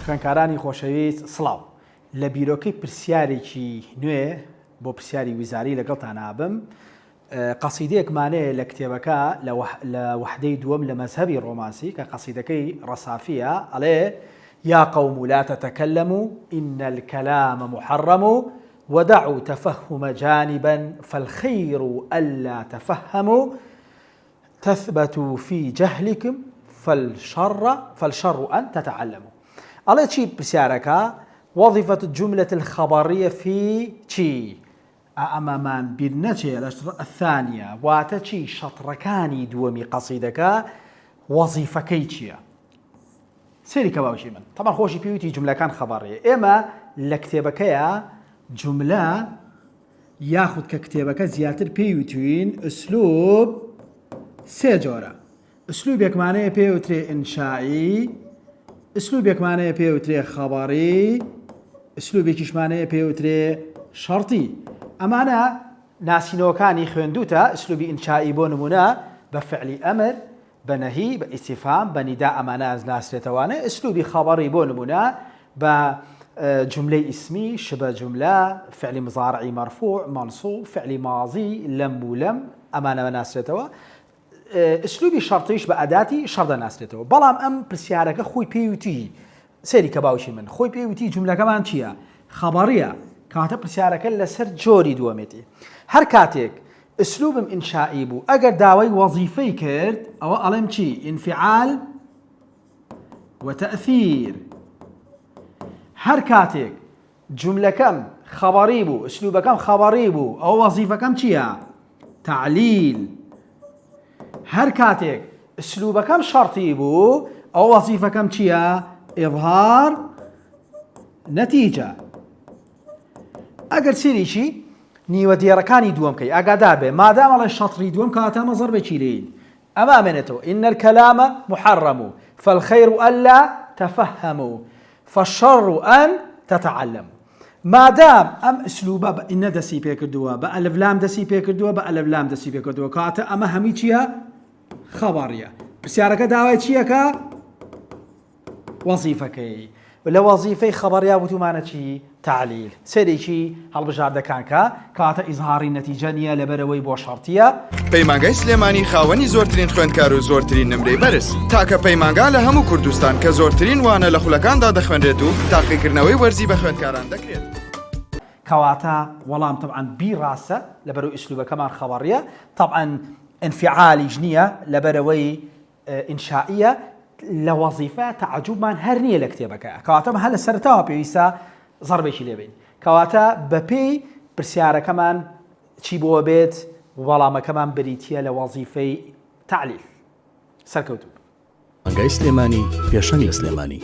خوێنکارانی خۆشەویست سڵاو لە بیرۆکەی پرسیارێکی نوێ بۆ پرسیاری ویزاری لەگەڵتان هابم قەسیدەیەکمانەیە لە کتێبەکە لە وحدەی دووەم لە مەزهەبی ڕۆمانسی کە قەسیدەکەی ڕەسافیە ئەڵێ يا قوم لا تتكلموا إن الكلام محرم ودعوا تفهم جانبا فالخير ألا تفهموا تثبتوا في جهلكم فالشر أن تتعلموا. الله شيء بسيارك وظيفة الجملة الخبرية في شيء أمامان بالنتي الثانية واتشي شطركاني دومي قصيدك وظيفة كيتشيا سيري كباوشي من طبعا خوشي بيوتي جملة كان خبرية إما لكتابك جملة ياخد ككتابك زياتر بيوتين أسلوب سيجورة أسلوبك معناه بيوتري إنشائي أسلوبك معناه بيوتري خبري أسلوبك معناه بيوتري شرطي أما أنا ناسينوكاني خوندوتا أسلوبي إنشائي بونمونا بفعل أمر بنهي باستفهام بنداء أمانة ناس لتواني أسلوبي خبري بونمونا بجملة اسمي شبه جملة فعل مضارعي مرفوع منصوب فعل ماضي لم ولم أمانة ناس لتوا أسلوبي شرطيش بأداتي شرط ناس لتوا بلام أم برسيارك خوي بيوتي سيري كباوشي من خوي بيوتي جملة كمان چيا خبرية كاتب برسيارك لسر جوري دوامتي هر كاتك اسلوبم انشائي بو اگر داوي وظيفي كرد او علم شي انفعال وتاثير هر كاتك جمله كم خبري بو اسلوب كم خبري بو او وظيفه كم شيا تعليل هر كاتك اسلوب كم شرطي بو او وظيفه كم شيا اظهار نتيجه اگر سيري شي نيوة دياركاني دوم كي أقدار به ما دام على الشطر دوم كاتا مصر بشيلين أمامنته إن الكلام محرم فالخير ألا تفهموا فالشر أن تتعلموا ما دام أم أسلوبا إن دسي بيكردوا بألف لام دسي بيكردوا بألف لام دسي بيكردوا كاتا أما همي چيا خبرية بسيارك داوي چيا كا وظيفة كي ولا وظيفة خبرية بتومانة شي تعليل سيري شي هالبجار دكانكا كاتا إظهاري نتيجة نية لبروي بو شرطية پەیمانگای سلێمانی خاوەنی زۆرترین خوێندکار و زۆرترین نمرەی بەرز تاکە پەیمانگا لە هەموو کوردستان کە زۆرترین وانە لە خولەکاندا دەخوێنرێت و تاقیکردنەوەی وەرزی بە خوێندکاران دەکرێت كواتا والام طبعا براسة لبرو أسلوبه كمان خبرية طبعا انفعالي جنية لبروي إنشائية لوظيفة تعجب من هرنية لكتابك كواتا هل سرتها بيسا ضربێکی لێبین کەواتە بەپێی پرسیارە کەمان چی بۆ بێت وەڵامەکەمان بریتیە لە وەزیفەی تعلیل سەرکەوتوو ئەنگای سلێمانی پێشەنگ لە سلێمانی